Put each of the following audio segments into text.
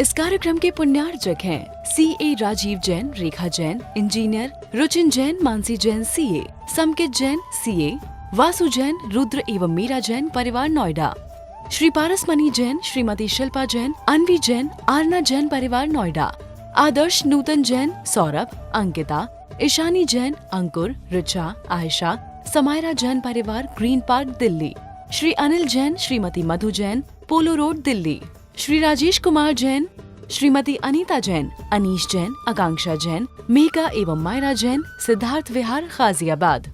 इस कार्यक्रम के पुण्यार्चक हैं CA Rajiv Jain, Rekha Jain engineer, Ruchin Jain, Mansi Jain CA, Samkit Jain CA, Vasu Jain, Rudra एवं मीरा जैन परिवार नोएडा, श्री पारसमणि जैन, श्रीमती शिल्पा जैन, अनवी जैन, आरना जैन परिवार नोएडा, आदर्श नूतन जैन, सौरभ, अंकिता, ईशानी जैन, अंकुर, रिचा, आयशा, समायरा जैन परिवार ग्रीन पार्क दिल्ली, श्री अनिल जैन, श्रीमती मधु जैन, पोलो रोड दिल्ली, श्री राजेश कुमार जैन, श्रीमती अनीता जैन, अनीश जैन, आकांक्षा जैन, मेघा एवं मायरा जैन, सिद्धार्थ विहार गाजियाबाद।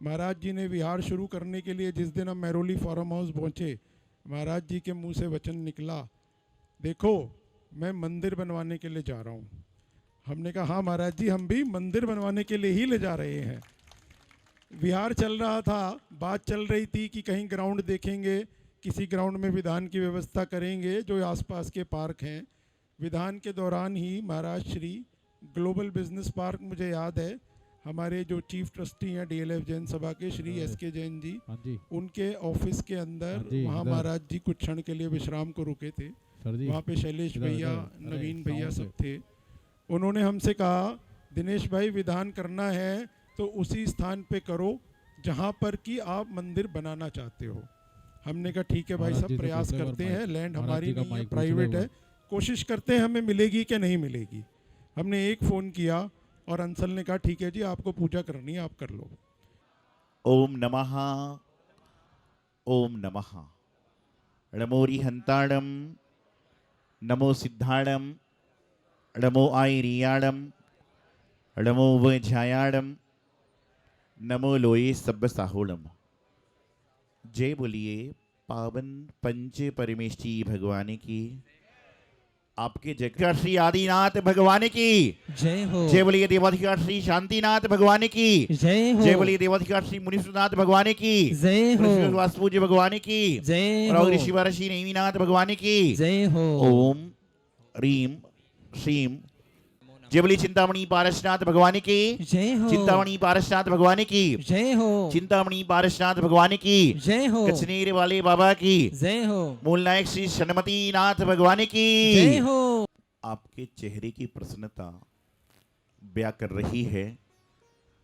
महाराज जी ने विहार शुरू करने के लिए जिस दिन हम मेहरौली फार्म हाउस पहुँचे, महाराज जी के मुंह से वचन निकला, देखो मैं मंदिर बनवाने के लिए जा रहा हूँ। हमने कहा हाँ महाराज जी, हम भी मंदिर बनवाने के लिए ही ले जा रहे हैं। विहार चल रहा था, बात चल रही थी कि कहीं ग्राउंड देखेंगे, किसी ग्राउंड में विधान की व्यवस्था करेंगे जो आसपास के पार्क हैं। विधान के दौरान ही महाराज श्री ग्लोबल बिजनेस पार्क, मुझे याद है हमारे जो चीफ ट्रस्टी हैं DLF जैन सभा के श्री SK जैन जी, उनके ऑफिस के अंदर वहाँ महाराज जी कुछ क्षण के लिए विश्राम को रुके थे। वहाँ पे शैलेश भैया, नवीन भैया सब थे। उन्होंने हमसे कहा दिनेश भाई, विधान करना है तो उसी स्थान पे करो जहाँ पर कि आप मंदिर बनाना चाहते हो। हमने कहा ठीक है भाई साहब, प्रयास करते हैं, लैंड हमारी नहीं है, प्राइवेट है, कोशिश करते हैं हमें मिलेगी कि नहीं मिलेगी। हमने एक फ़ोन किया और अंसल ने कहा ठीक है जी, आपको पूजा करनी है, आप कर लो। ओम नमः, ओम नमः। नमो रिहंताणम, नमो सिद्धाणम, नमो आयरियाणम, नमो वज्रायाणम, नमो लोये सब्ब साहोणम। जय बोलिए पावन पंच परमेष्ठी भगवान की, आपके जय श्री आदिनाथ भगवान की जय हो। जय बोलिए देवाधिकार श्री शांतिनाथ भगवान की जय हो। जय बोलिए देवाधिकार श्री मुनिसुनाथ भगवान की जय हो। वास्तुपूज्य भगवान की जय और हो। ऋषि महर्षि नेमिनाथ भगवान की जय हो। ओम रीम श्रीम। जय बोलिए चिंतामणि पारसनाथ भगवान की जय हो। चिंतामणि पारसनाथ भगवान की जय हो। चिंतामणि पारसनाथ भगवान की जय हो। कचनेर वाले बाबा की जय हो। मूल नायक श्री शनमती नाथ भगवान की जय हो। आपके चेहरे की प्रसन्नता बयां कर रही है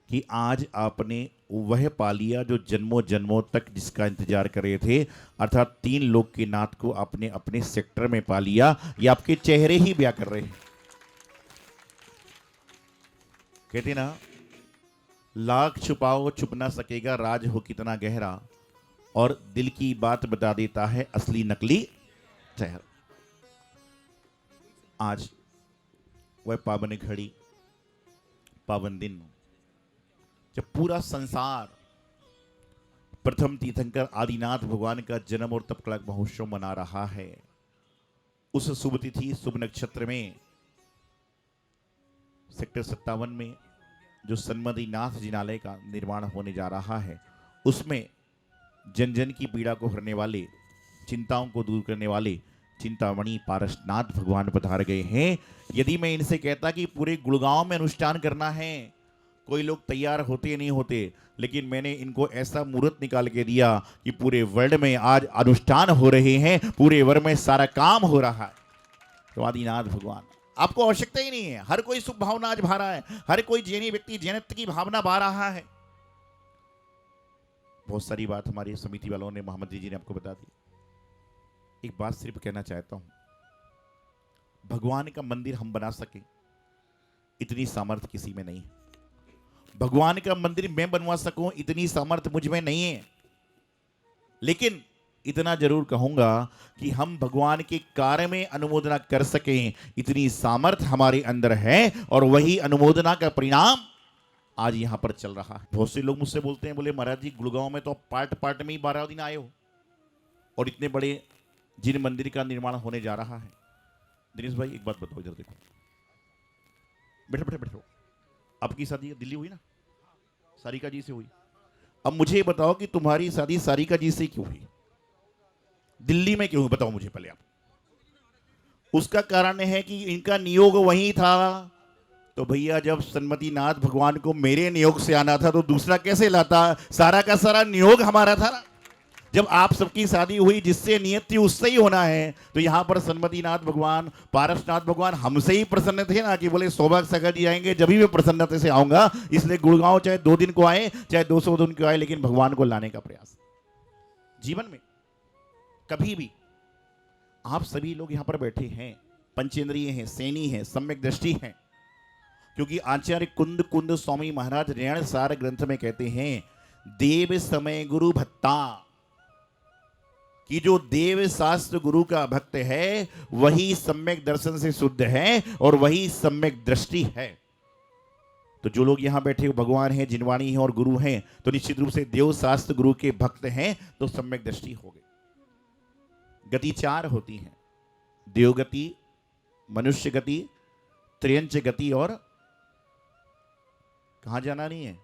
कि आज आपने वह पा लिया जो जन्मों जन्मों तक जिसका इंतजार कर रहे थे, अर्थात 3 लोक के नाथ को आपने अपने सेक्टर में पा लिया। ये आपके चेहरे ही बयां कर रहे हैं। कहते ना, लाख छुपाओ छुप ना सकेगा राज हो कितना गहरा, और दिल की बात बता देता है असली नकली चेहरा। आज वह पावन घड़ी, पावन दिन, जब पूरा संसार प्रथम तीर्थंकर आदिनाथ भगवान का जन्म और तप कलश महोत्सव मना रहा है। उस शुभ तिथि शुभ नक्षत्र में सेक्टर 57 में जो सन्मतिनाथ जिनालय का निर्माण होने जा रहा है, उसमें जन जन की पीड़ा को हरने वाले, चिंताओं को दूर करने वाले चिंतामणि पारसनाथ भगवान पधार गए हैं। यदि मैं इनसे कहता कि पूरे गुड़गांव में अनुष्ठान करना है, कोई लोग तैयार होते नहीं होते, लेकिन मैंने इनको ऐसा मुहूर्त निकाल के दिया कि पूरे वर्ल्ड में आज अनुष्ठान हो रहे हैं, पूरे वर्ल्ड में सारा काम हो रहा है। तो आदिनाथ भगवान, आपको आवश्यकता ही नहीं है, हर कोई सुख भावना आज भा रहा है, हर कोई जैनी व्यक्ति जैनत्व की भावना भा रहा है। बहुत सारी बात हमारी समिति वालों ने, मोहम्मद जी ने आपको बता दी। एक बात सिर्फ कहना चाहता हूं, भगवान का मंदिर हम बना सके इतनी सामर्थ्य किसी में नहीं है। भगवान का मंदिर मैं बनवा सकूं इतनी सामर्थ्य मुझ में नहीं है। लेकिन इतना जरूर कहूंगा कि हम भगवान के कार्य में अनुमोदना कर सकें इतनी सामर्थ्य हमारे अंदर है, और वही अनुमोदना का परिणाम आज यहां पर चल रहा है। बहुत से लोग मुझसे बोलते हैं, बोले महाराज जी गुड़गांव में तो आप पार्ट पार्ट में ही 12 दिन आए हो, और इतने बड़े जिन मंदिर का निर्माण होने जा रहा है। दिनेश भाई एक बात बताओ, इधर देखो, बैठो बैठो बैठो। आपकी शादी दिल्ली हुई ना, सारिका जी से हुई। अब मुझे बताओ कि तुम्हारी शादी सारिका जी से क्यों हुई, दिल्ली में क्यों हुई, बताओ मुझे पहले आप। उसका कारण है कि इनका नियोग वहीं था। तो भैया जब सन्मतिनाथ भगवान को मेरे नियोग से आना था तो दूसरा कैसे लाता, सारा का सारा नियोग हमारा था ना। जब आप सबकी शादी हुई, जिससे नियत थी उससे ही होना है, तो यहां पर सन्मतिनाथ भगवान, पारसनाथ भगवान हमसे ही प्रसन्न थे ना, कि बोले सौभाग्य सागर जी आएंगे जब भी मैं प्रसन्नता से आऊंगा। इसलिए गुड़गांव चाहे 2 दिन को आए चाहे 200 दिन को आए, लेकिन भगवान को लाने का प्रयास। जीवन में कभी भी आप सभी लोग यहां पर बैठे हैं, पंचेंद्रिय हैं, सैनी हैं, सम्यक दृष्टि हैं, क्योंकि आचार्य कुंद कुंद स्वामी महाराज ऋण सार ग्रंथ में कहते हैं, देव समय गुरु भत्ता, कि जो देव शास्त्र गुरु का भक्त है वही सम्यक दर्शन से शुद्ध है और वही सम्यक दृष्टि है। तो जो लोग यहां बैठे भगवान हैं, जिनवाणी हैं और गुरु हैं, तो निश्चित रूप से देव शास्त्र गुरु के भक्त हैं, तो सम्यक दृष्टि हो गई। गति 4 होती हैं, देव गति, मनुष्य गति, त्र्यंच गति, और कहां जाना नहीं है,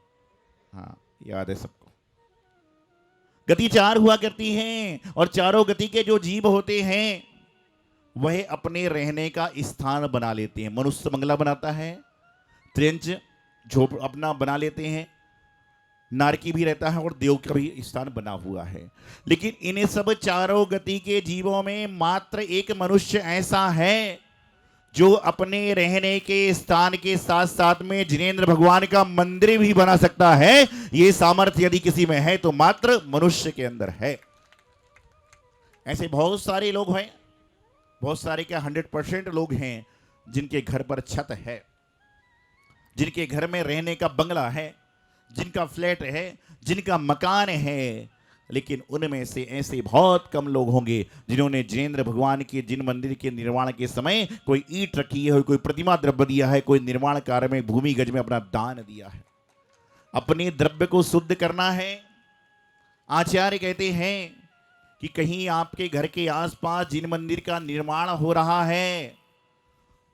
हाँ याद है सबको। गति 4 हुआ करती हैं, और चारों गति के जो जीव होते हैं वह अपने रहने का स्थान बना लेते हैं। मनुष्य मंगला बनाता है, त्रिंच झोप अपना बना लेते हैं, नारकी भी रहता है, और देव का भी स्थान बना हुआ है। लेकिन इन सब चारों गति के जीवों में मात्र एक मनुष्य ऐसा है जो अपने रहने के स्थान के साथ साथ में जिनेंद्र भगवान का मंदिर भी बना सकता है। यह सामर्थ्य यदि किसी में है तो मात्र मनुष्य के अंदर है। ऐसे बहुत सारे लोग हैं, बहुत सारे क्या 100% लोग हैं जिनके घर पर छत है, जिनके घर में रहने का बंगला है, जिनका फ्लैट है, जिनका मकान है, लेकिन उनमें से ऐसे बहुत कम लोग होंगे जिन्होंने जिनेंद्र भगवान के जिन मंदिर के निर्माण के समय कोई ईंट रखी है, कोई प्रतिमा द्रव्य दिया है, कोई निर्माण कार्य में भूमि गज में अपना दान दिया है। अपने द्रव्य को शुद्ध करना है। आचार्य कहते हैं कि कहीं आपके घर के आसपास जिन मंदिर का निर्माण हो रहा है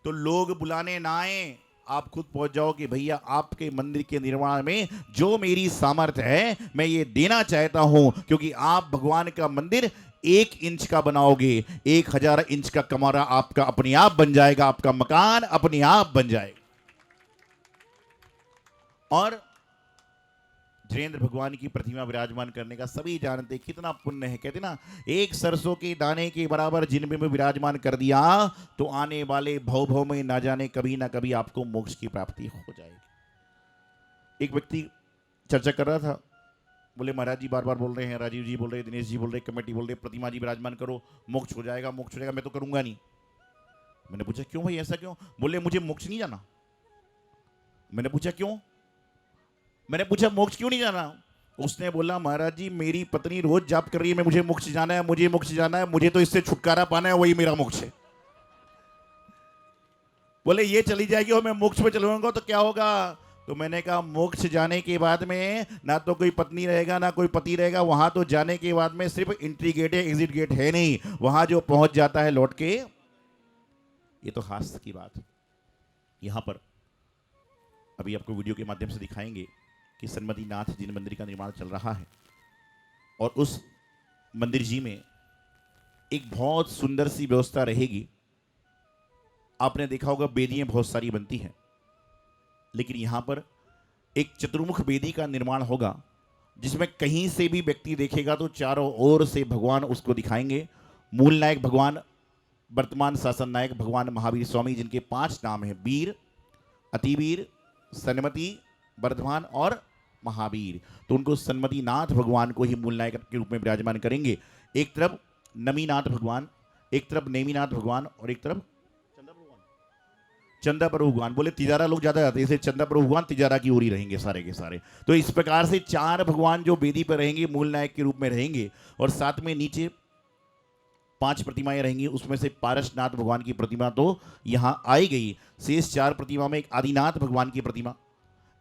तो लोग बुलाने ना आए, आप खुद पहुंच जाओ कि भैया आपके मंदिर के निर्माण में जो मेरी सामर्थ्य है मैं ये देना चाहता हूं, क्योंकि आप भगवान का मंदिर 1 इंच का बनाओगे, 1000 इंच का कमरा आपका अपने आप बन जाएगा, आपका मकान अपने आप बन जाएगा। और जिनेंद्र भगवान की प्रतिमा विराजमान करने का सभी जानते कितना पुण्य है। कहते ना, एक सरसों के दाने के बराबर जिनमें में विराजमान कर दिया तो आने वाले भव में ना जाने कभी ना कभी आपको मोक्ष की प्राप्ति हो जाएगी। एक व्यक्ति चर्चा कर रहा था, बोले महाराज जी बार बार बोल रहे हैं, राजीव जी बोल रहे, दिनेश जी बोल रहे, कमेटी बोल रहे, प्रतिमा जी विराजमान करो, मोक्ष हो जाएगा, मोक्ष हो जाएगा, मैं तो करूंगा नहीं। मैंने पूछा क्यों भाई, ऐसा क्यों? बोले मुझे मोक्ष नहीं जाना। मैंने पूछा क्यों? मैंने पूछा मोक्ष क्यों नहीं जाना? उसने बोला महाराज जी मेरी पत्नी रोज जाप कर रही है, मुझे मोक्ष जाना है, मुझे मोक्ष जाना है, मुझे तो इससे छुटकारा पाना है, वही मेरा मोक्ष है। बोले ये चली जाएगी और मैं मोक्ष पे चलूंगा तो क्या होगा? तो मैंने कहा मोक्ष जाने के बाद में ना तो कोई पत्नी रहेगा ना कोई पति रहेगा, वहां तो जाने के बाद में सिर्फ एंट्री गेट है, एग्जिट गेट है नहीं, वहां जो पहुंच जाता है लौट के, ये तो हास्य की बात है। यहां पर अभी आपको वीडियो के माध्यम से दिखाएंगे कि सन्मति नाथ जिन मंदिर का निर्माण चल रहा है, और उस मंदिर जी में एक बहुत सुंदर सी व्यवस्था रहेगी। आपने देखा होगा वेदियां बहुत सारी बनती हैं, लेकिन यहां पर एक चतुर्मुख वेदी का निर्माण होगा, जिसमें कहीं से भी व्यक्ति देखेगा तो चारों ओर से भगवान उसको दिखाएंगे। मूल नायक भगवान, वर्तमान शासन नायक भगवान महावीर स्वामी, जिनके 5 नाम हैं, वीर, अतिवीर, सन्मति, वर्धमान और महावीर। तो उनको सन्मति नाथ भगवान को ही मूल नायक के रूप में विराजमान करेंगे। एक तरफ नमीनाथ भगवान, एक तरफ नेमीनाथ भगवान, और एक तरफ चंदा प्रभु भगवान। बोले तिजारा लोग ज्यादा जाते हैं, इसलिए चंदा प्रभु भगवान तिजारा की ओर ही रहेंगे सारे के सारे। तो इस प्रकार से 4 भगवान जो वेदी पर रहेंगे, मूल नायक के रूप में रहेंगे, और साथ में नीचे 5 प्रतिमाएं रहेंगी। उसमें से पारसनाथ भगवान की प्रतिमा तो यहां आई गई। शेष 4 प्रतिमा में एक आदिनाथ भगवान की प्रतिमा,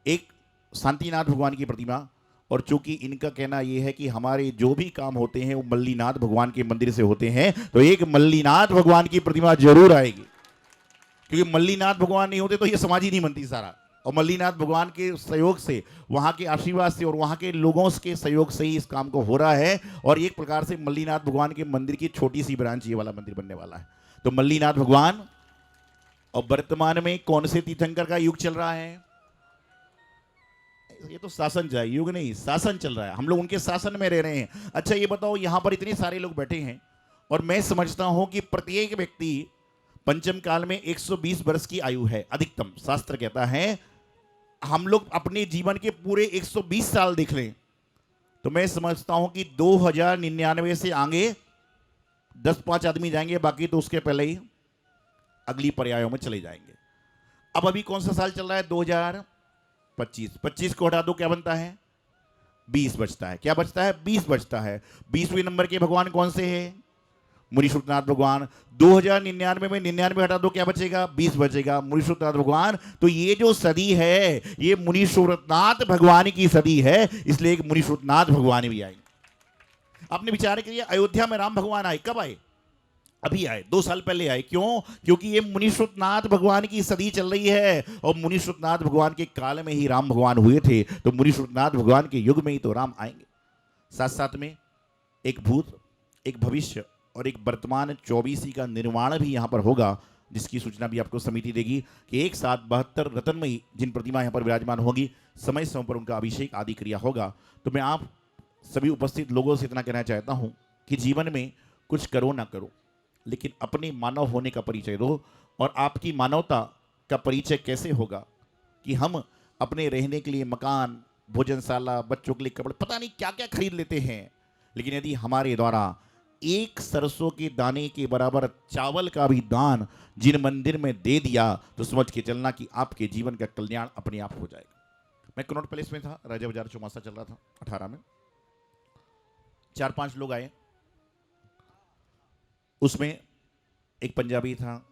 एक शांतिनाथ भगवान की प्रतिमा, और चूंकि इनका कहना यह है कि हमारे जो भी काम होते हैं वो मल्लीनाथ भगवान के मंदिर से होते हैं, तो एक मल्लीनाथ भगवान की प्रतिमा जरूर आएगी, क्योंकि मल्लीनाथ भगवान नहीं होते तो ये समाज ही नहीं बनती सारा। और मल्लीनाथ भगवान के सहयोग से, वहाँ के आशीर्वाद से और वहाँ के लोगों के सहयोग से ही इस काम को हो रहा है। और एक प्रकार से मल्लीनाथ भगवान के मंदिर की छोटी सी ब्रांच ये वाला मंदिर बनने वाला है। तो मल्लीनाथ भगवान, और वर्तमान में कौन से तीर्थंकर का युग चल रहा है? ये तो शासन जाए, युग नहीं, शासन चल रहा है। हम लोग उनके शासन में रह रहे हैं। अच्छा ये बताओ, यहां पर इतने सारे लोग बैठे हैं, और मैं समझता हूं कि प्रत्येक व्यक्ति पंचम काल में 120 वर्ष की आयु है अधिकतम। शास्त्र कहता है हम लोग अपने जीवन के पूरे 120 साल देख लें, तो मैं समझता हूं कि 2099 से आगे 10-5 आदमी जाएंगे, बाकी तो उसके पहले ही अगली पर्यायों में चले जाएंगे। अब अभी कौन सा साल चल रहा है? 2025। 25 को हटा दो, क्या बनता है? 20 बचता है। क्या बचता है? 20 बचता है। 20वें नंबर के भगवान कौन से हैं? मुनीश्वरनाथ भगवान। 2099 में 99 हटा दो, क्या बचेगा? 20 बचेगा, मुनीश्वरनाथ भगवान। तो ये जो सदी है, ये मुनीश्वरनाथ भगवान की सदी है, इसलिए एक मुनीश्वरनाथ भगवान भी आए। आपने विचार किया, अयोध्या में राम भगवान आए, कब आए? अभी आए, 2 साल पहले आए। क्यों? क्योंकि ये मुनीश्वरनाथ भगवान की सदी चल रही है, और मुनीश्वरनाथ भगवान के काल में ही राम भगवान हुए थे, तो मुनीश्वरनाथ भगवान के युग में ही तो राम आएंगे। साथ साथ में एक भूत, एक भविष्य और एक वर्तमान 24 का निर्माण भी यहाँ पर होगा, जिसकी सूचना भी आपको समिति देगी कि एक साथ 72 रत्नमयी जिन प्रतिमा यहाँ पर विराजमान होगी, समय समय पर उनका अभिषेक आदि क्रिया होगा। तो मैं आप सभी उपस्थित लोगों से इतना कहना चाहता हूँ कि जीवन में कुछ करो ना करो, लेकिन अपने मानव होने का परिचय दो। और आपकी मानवता का परिचय कैसे होगा कि हम अपने रहने के लिए मकान, भोजनशाला, बच्चों के लिए कपड़े, पता नहीं क्या क्या खरीद लेते हैं, लेकिन यदि हमारे द्वारा एक सरसों के दाने के बराबर चावल का भी दान जिन मंदिर में दे दिया, तो समझ के चलना कि आपके जीवन का कल्याण अपने आप हो जाएगा। मैं कनॉट पैलेस में था, राजा बाजार चौमासा चल रहा था 18 में। 4-5 लोग आए, उसमें एक पंजाबी था,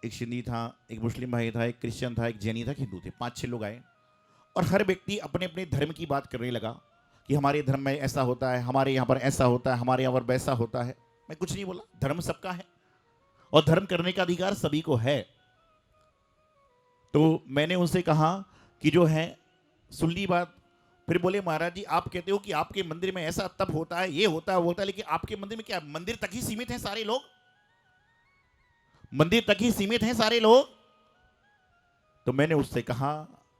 एक सिंधी था, एक मुस्लिम भाई था, एक क्रिश्चियन था, एक जैनी था, एक हिंदू थे। 5-6 लोग आए, और हर व्यक्ति अपने अपने धर्म की बात करने लगा कि हमारे धर्म में ऐसा होता है, हमारे यहाँ पर ऐसा होता है, हमारे यहाँ पर वैसा होता है। मैं कुछ नहीं बोला, धर्म सबका है और धर्म करने का अधिकार सभी को है। तो मैंने उनसे कहा कि जो है सुन ली बात। फिर बोले महाराज जी, आप कहते हो कि आपके मंदिर में ऐसा तब होता है, ये होता है, वो होता है, लेकिन आपके मंदिर में क्या मंदिर तक ही सीमित हैं सारे लोग? मंदिर तक ही सीमित हैं सारे लोग? तो मैंने उससे कहा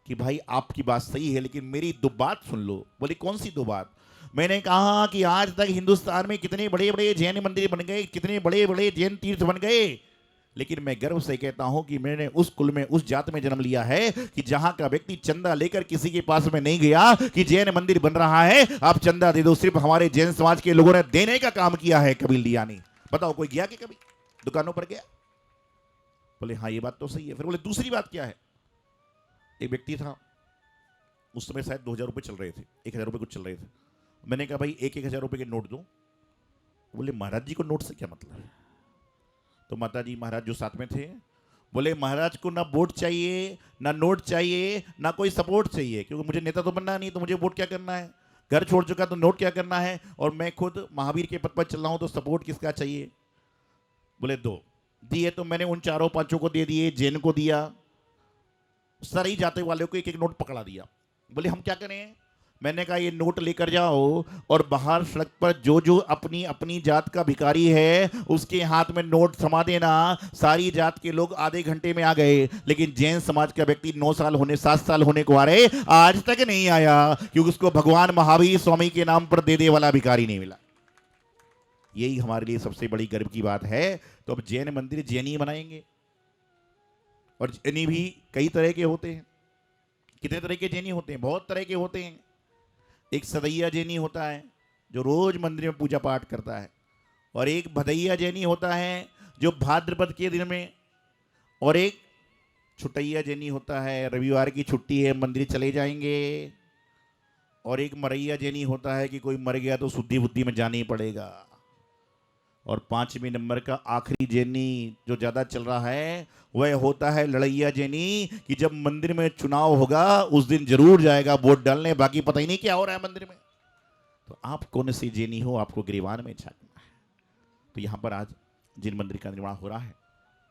कि भाई आपकी बात सही है, लेकिन मेरी 2 बात सुन लो। बोले कौन सी 2 बात? मैंने कहा कि आज तक हिंदुस्तान में कितने बड़े बड़े जैन मंदिर बन गए, कितने बड़े बड़े जैन तीर्थ बन गए, लेकिन मैं गर्व से कहता हूं कि मैंने उस कुल में, उस जात में जन्म लिया है कि जहां का व्यक्ति चंदा लेकर किसी के पास में नहीं गया कि जैन मंदिर बन रहा है, आप चंदा दे दो। सिर्फ हमारे जैन समाज के लोगों ने देने का काम किया है, कभी लिया नहीं। बताओ कोई गया कि कभी दुकानों पर गया? बोले हाँ ये बात तो सही है। फिर बोले दूसरी बात क्या है? एक व्यक्ति था, उस समय शायद 2000 रुपये चल रहे थे, 1000 रुपये कुछ चल रहे थे। मैंने कहा भाई 1-1000 रुपये के नोट दो। बोले महाराज जी को नोट से क्या मतलब है? तो माता जी महाराज जो साथ में थे बोले महाराज को ना वोट चाहिए, ना नोट चाहिए, ना कोई सपोर्ट चाहिए, क्योंकि मुझे नेता तो बनना नहीं, तो मुझे वोट क्या करना है? घर छोड़ चुका तो नोट क्या करना है? और मैं खुद महावीर के पद पर चल रहा हूं, तो सपोर्ट किसका चाहिए? बोले 2 दिए, तो मैंने उन 4-5 को दे दिए, जैन को दिया, सारी जाति वालों को एक एक नोट पकड़ा दिया। बोले हम क्या करें? मैंने कहा ये नोट लेकर जाओ और बाहर सड़क पर जो जो अपनी अपनी जात का भिखारी है उसके हाथ में नोट थमा देना। सारी जात के लोग आधे घंटे में आ गए, लेकिन जैन समाज का व्यक्ति 9 साल होने 7 साल होने को आ रहे, आज तक नहीं आया, क्योंकि उसको भगवान महावीर स्वामी के नाम पर दे वाला भिखारी नहीं मिला। यही हमारे लिए सबसे बड़ी गर्व की बात है। तो अब जैन मंदिर जैन ही बनाएंगे, और जैनी भी कई तरह के होते हैं। कितने तरह के जैनी होते हैं? बहुत तरह के होते हैं। एक सदैया जैनी होता है जो रोज मंदिर में पूजा पाठ करता है, और एक भदैया जैनी होता है जो भाद्रपद के दिन में, और एक छुटैया जैनी होता है रविवार की छुट्टी है मंदिर चले जाएंगे, और एक मरैया जैनी होता है कि कोई मर गया तो शुद्धि बुद्धि में जाना ही पड़ेगा, और 5वें नंबर का आखिरी जैनी जो ज़्यादा चल रहा है वह होता है लड़ैया जैनी, कि जब मंदिर में चुनाव होगा उस दिन जरूर जाएगा वोट डालने, बाकी पता ही नहीं क्या हो रहा है मंदिर में। तो आप कौन से जैनी हो, आपको गिरवान में झांकना है। तो यहाँ पर आज जिन मंदिर का निर्माण हो रहा है,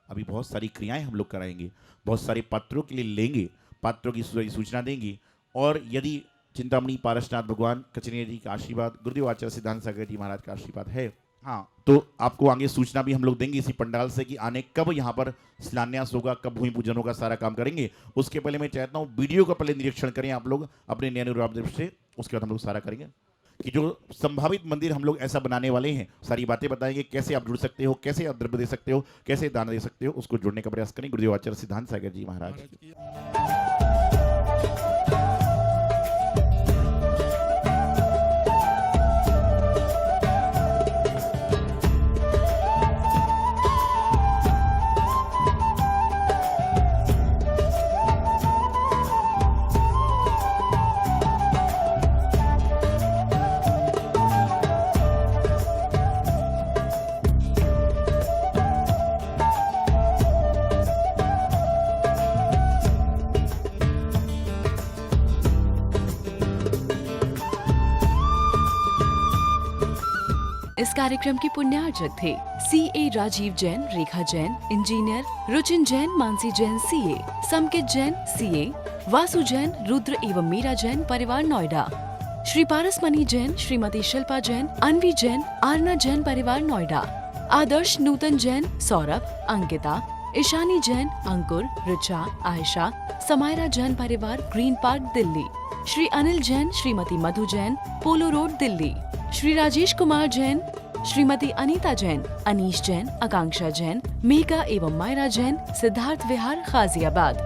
अभी बहुत सारी क्रियाएं हम लोग कराएंगे, बहुत सारे पात्रों के लिए लेंगे, पात्रों की सूचना देंगे, और यदि चिंतामणि पारसनाथ भगवान कचनिया जी का आशीर्वाद, गुरुदेव आचार्य सिद्धांत सागर जी महाराज का आशीर्वाद है, हाँ, तो आपको आगे सूचना भी हम लोग देंगे इसी पंडाल से कि आने कब यहाँ पर शिलान्यास होगा, कब भूमि पूजन होगा, सारा काम करेंगे। उसके पहले मैं चाहता हूँ वीडियो का पहले निरीक्षण करें आप लोग अपने नए अनुराग से, उसके बाद हम लोग सारा करेंगे कि जो संभावित मंदिर हम लोग ऐसा बनाने वाले हैं, सारी बातें बताएंगे, कैसे आप जुड़ सकते हो, कैसे आप द्रव्य दे सकते हो, कैसे दान दे सकते हो, उसको जुड़ने का प्रयास करें। गुरुदेव आचार्य सिद्धांत सागर जी महाराज। इस कार्यक्रम के पुण्यार्चक थे CA Rajiv Jain, Rekha Jain, engineer Ruchin Jain, Mansi Jain CA, Samkit Jain CA, Vasu Jain, Rudra एवं मीरा जैन, परिवार नोएडा, श्री पारसमणि जैन, श्रीमती शिल्पा जैन, अनवी जैन, आरना जैन, परिवार नोएडा, आदर्श नूतन जैन, सौरभ, अंकिता, ईशानी जैन, अंकुर, ऋचा, आयशा, समायरा जैन, परिवार ग्रीन पार्क दिल्ली, श्री अनिल जैन, श्रीमती मधु जैन, पोलो रोड दिल्ली, श्री राजेश कुमार जैन, श्रीमती अनीता जैन, अनीश जैन, आकांक्षा जैन, मेघा एवं मायरा जैन, सिद्धार्थ विहार, गाजियाबाद।